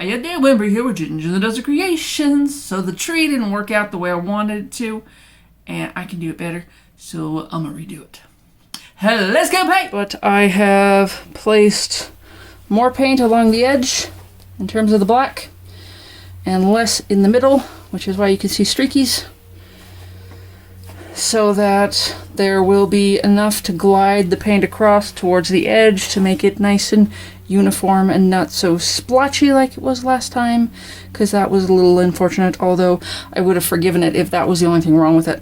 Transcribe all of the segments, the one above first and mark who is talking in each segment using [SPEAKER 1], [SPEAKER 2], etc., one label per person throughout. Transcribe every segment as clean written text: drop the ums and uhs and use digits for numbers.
[SPEAKER 1] you doing? We're here with Ginger the Desert Creations. So the tree didn't work out the way I wanted it to, and I can do it better, so I'm gonna redo it. Let's go paint! But I have placed more paint along the edge in terms of the black, and less in the middle, which is why you can see streakies, so that there will be enough to glide the paint across towards the edge to make it nice and uniform and not so splotchy like it was last time, because that was a little unfortunate, although I would have forgiven it if that was the only thing wrong with it.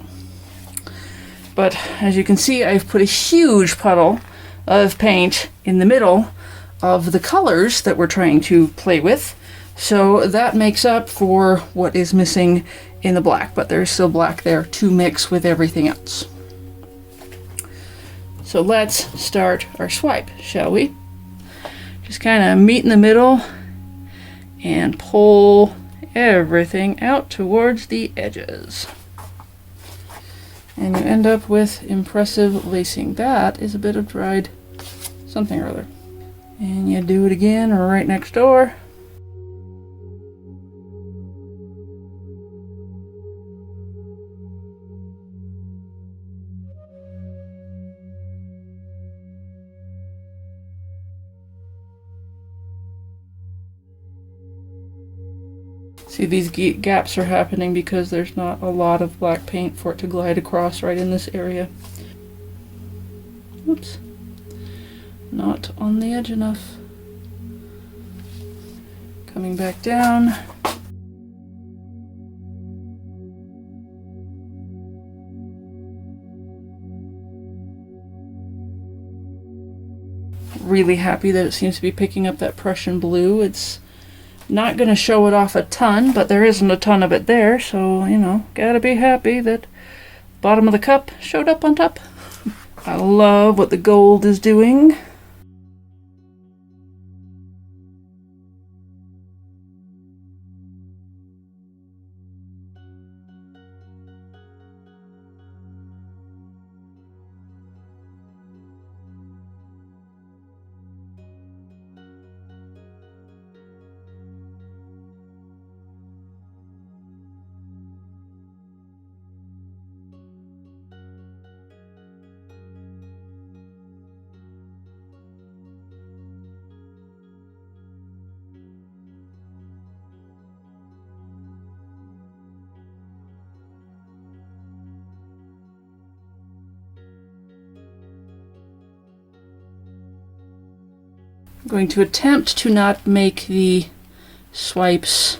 [SPEAKER 1] But as you can see, I've put a huge puddle of paint in the middle of the colors that we're trying to play with, so that makes up for what is missing in the black, but there's still black there to mix with everything else. So let's start our swipe, shall we? Just kind of meet in the middle and pull everything out towards the edges. And you end up with impressive lacing. That is a bit of dried something or other. And you do it again right next door. See, these gaps are happening because there's not a lot of black paint for it to glide across right in this area. Oops. Not on the edge enough. Coming back down. Really happy that it seems to be picking up that Prussian blue. It's not going to show it off a ton, but there isn't a ton of it there, so, you know, gotta be happy that bottom of the cup showed up on top. I love what the gold is doing. I'm going to attempt to not make the swipes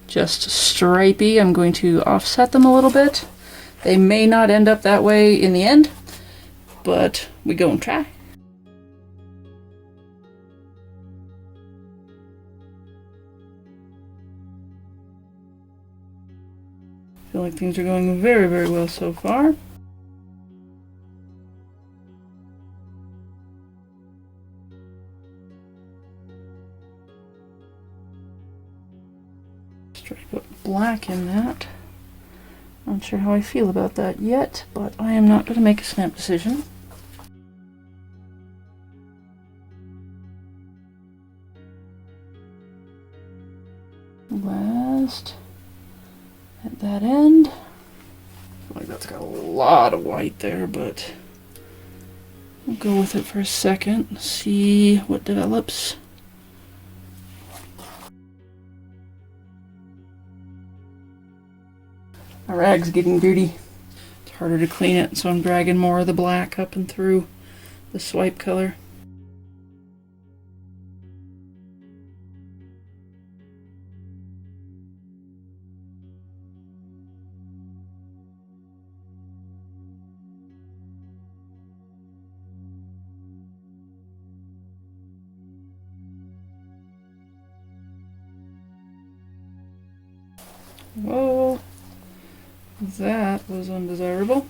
[SPEAKER 1] just stripy. I'm going to offset them a little bit. They may not end up that way in the end, but we go and try. I feel like things are going very, very well so far. Try to put black in that. Not sure how I feel about that yet, but I am not going to make a snap decision. Last at that end. I feel like that's got a lot of white there, but we'll go with it for a second, see what develops. My rag's getting dirty. It's harder to clean it, so I'm dragging more of the black up and through the swipe color. Whoa. That was undesirable.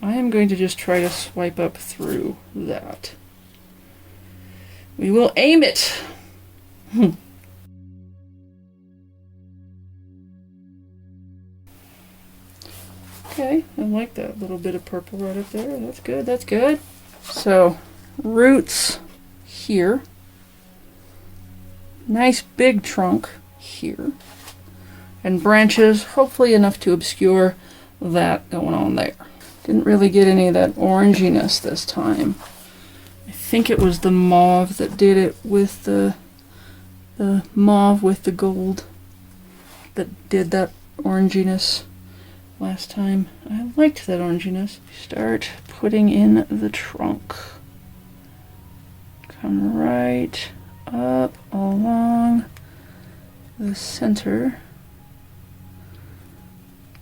[SPEAKER 1] I am going to just try to swipe up through that. We will aim it! Okay, I like that little bit of purple right up there. That's good, that's good. So, roots here. nice big trunk here. And branches, hopefully enough to obscure that going on there. Didn't really get any of that oranginess this time. I think it was the mauve that did it with the mauve with the gold that did that oranginess last time. I liked that oranginess. Start putting in the trunk. Come right up along the center.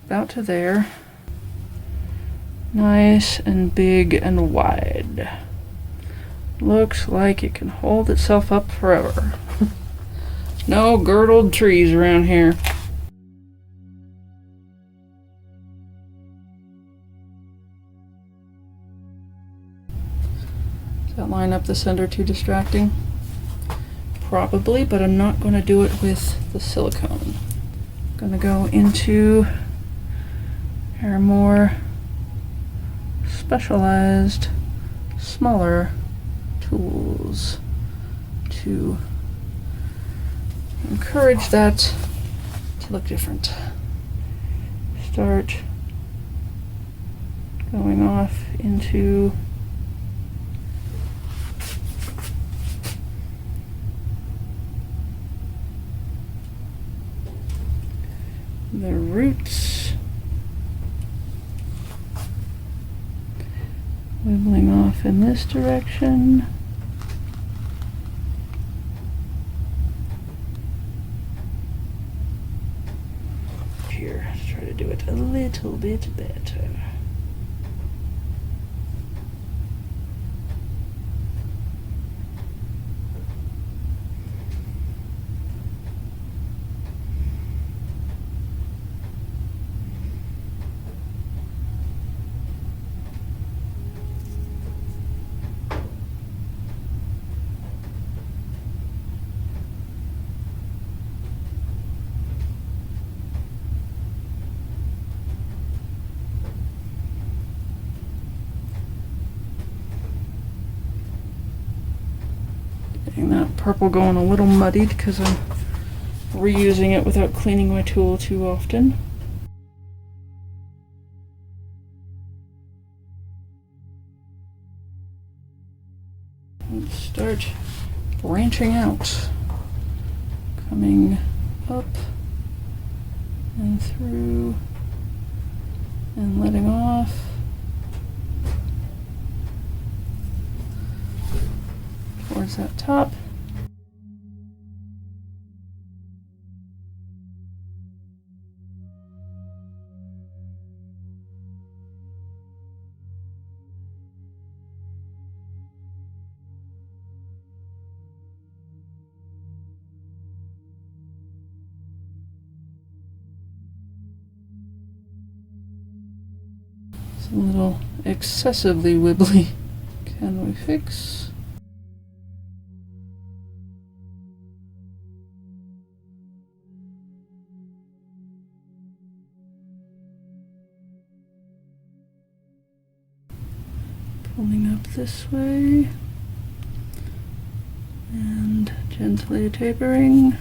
[SPEAKER 1] About to there. Nice and big and wide. Looks like it can hold itself up forever. No girdled trees around here. Does that line up the center too distracting? Probably, but I'm not going to do it with the silicone. I'm going to go into our more specialized, smaller tools to encourage that to look different. Start going off into the roots, wibbling off in this direction. Here, let's try to do it a little bit better. That purple going a little muddied because I'm reusing it without cleaning my tool too often. Let's start branching out, coming up and through and letting off. Towards that top. It's a little excessively wibbly. Can we fix? Pulling up this way and gently tapering.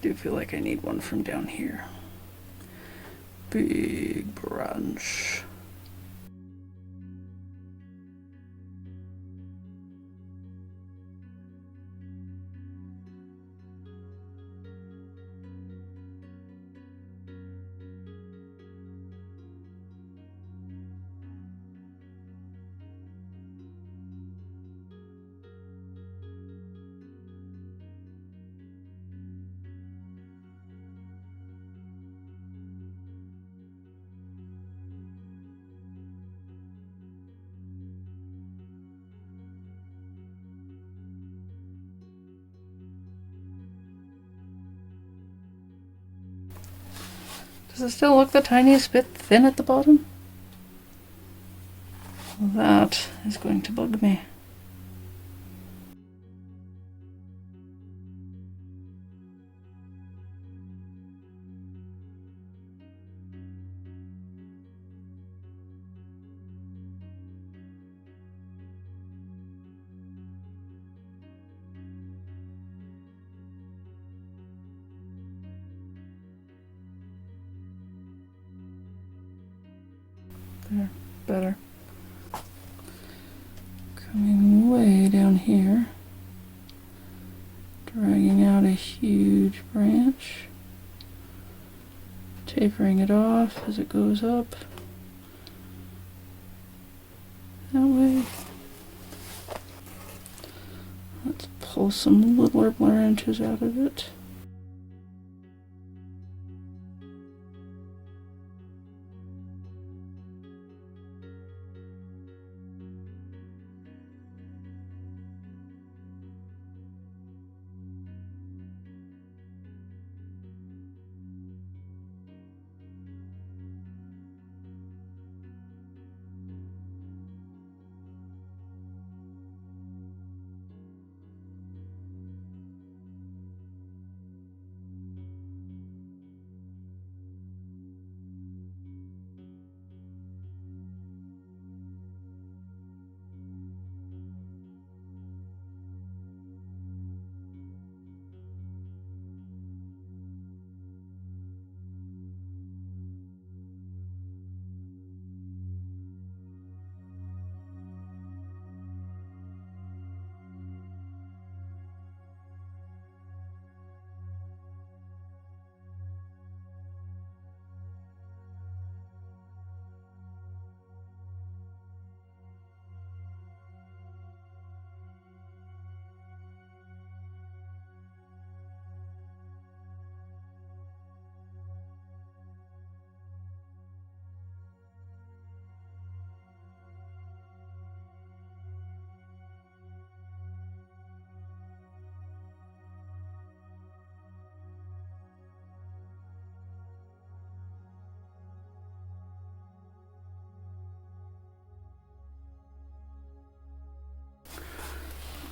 [SPEAKER 1] do feel like I need one from down here. Big branch. Does it still look the tiniest bit thin at the bottom? That is going to bug me. There, better. Coming way down here, dragging out a huge branch, tapering it off as it goes up. That way. Let's pull some littler branches out of it.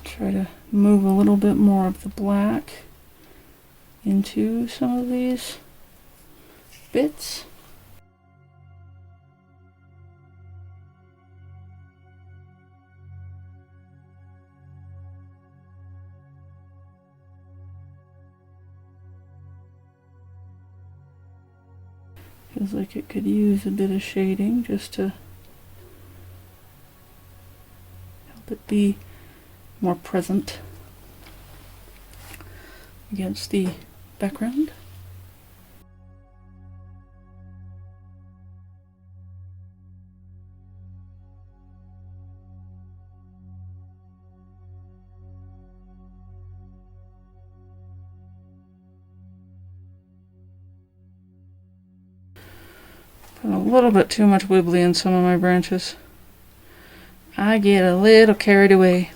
[SPEAKER 1] Try to move a little bit more of the black into some of these bits. Feels like it could use a bit of shading just to help it be more present against the background. Put a little bit too much wibbly in some of my branches. I get a little carried away.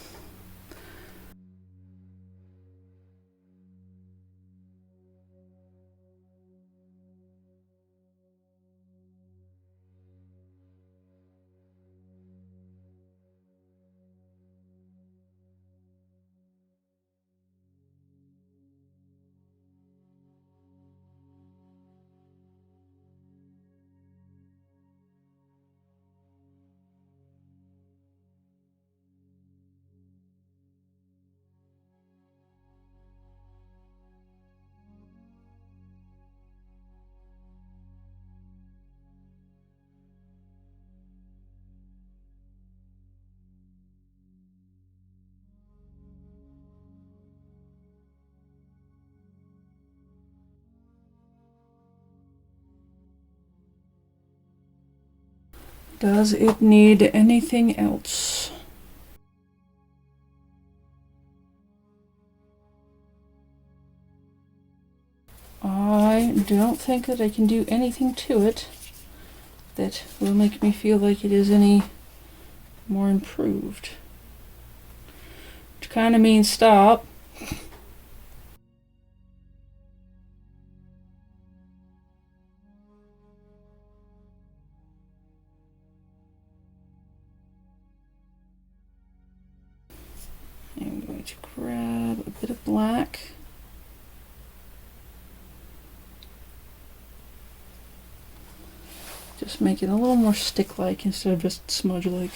[SPEAKER 1] Does it need anything else? I don't think that I can do anything to it that will make me feel like it is any more improved. Which kind of means stop. I'm going to grab a bit of black. Just make it a little more stick-like instead of just smudge-like.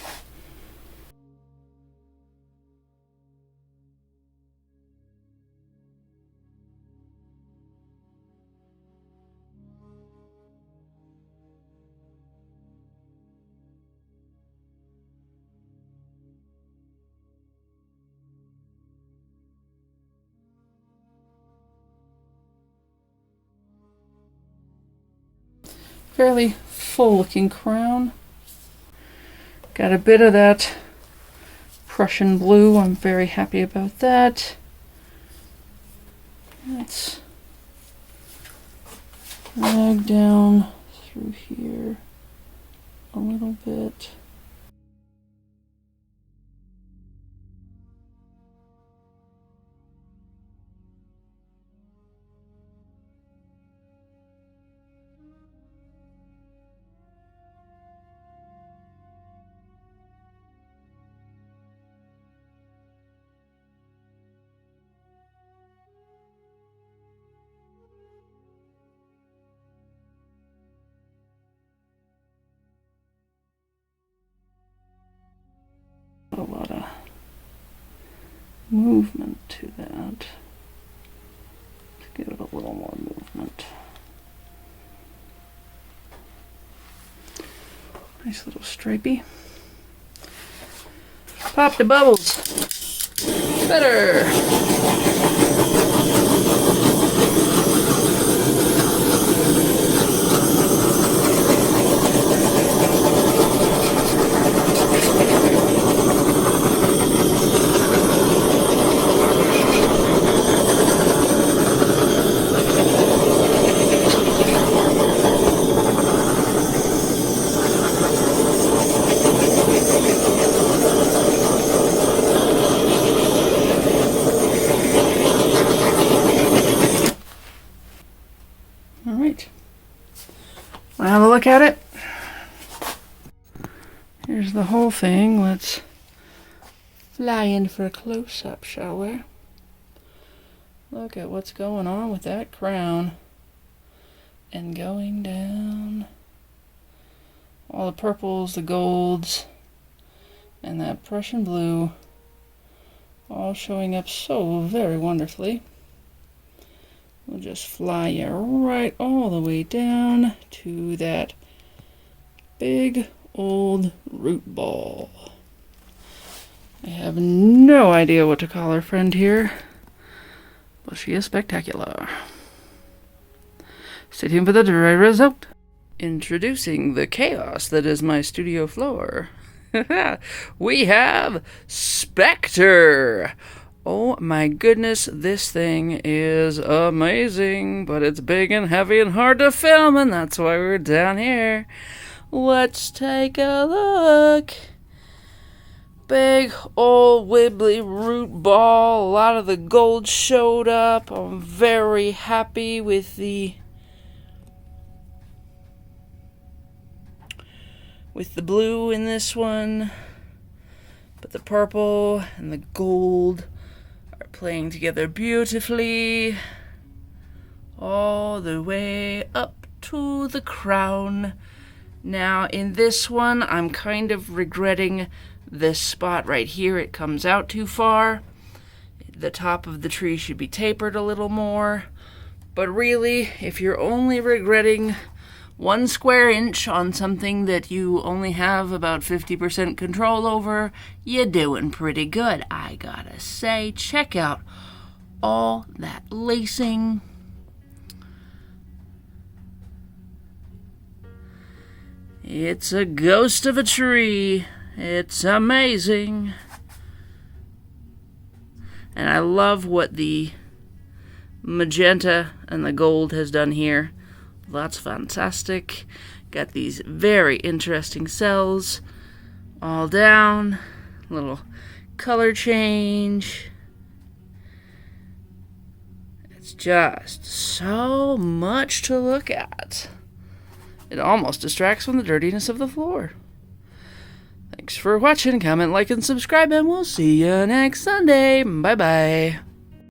[SPEAKER 1] Fairly full looking crown. Got a bit of that Prussian blue. I'm very happy about that. Let's drag down through here a little bit. A lot of movement to that. To give it a little more movement. Nice little stripey. Pop the bubbles. Better. Have a look at it. Here's the whole thing. Let's fly in for a close-up, shall we? Look at what's going on with that crown. And going down. All the purples, the golds, and that Prussian blue all showing up so very wonderfully. We'll just fly you right all the way down to that big old root ball. I have no idea what to call our friend here, but she is spectacular. Stay tuned for the dry result. Introducing the chaos that is my studio floor. We have Specter! Oh my goodness, this thing is amazing, but it's big and heavy and hard to film, and that's why we're down here. Let's take a look. Big old wibbly root ball. A lot of the gold showed up. I'm very happy with the blue in this one, but the purple and the gold are playing together beautifully all the way up to the crown. Now in this one I'm kind of regretting this spot right here. It comes out too far. The top of the tree should be tapered a little more, but really if you're only regretting 1 square inch on something that you only have about 50% control over, you're doing pretty good, I gotta say. Check out all that lacing. It's a ghost of a tree. It's amazing. And I love what the magenta and the gold has done here. That's fantastic. Got these very interesting cells all down. Little color change. It's just so much to look at. It almost distracts from the dirtiness of the floor. Thanks for watching. Comment, like, and subscribe, and we'll see you next Sunday. Bye-bye.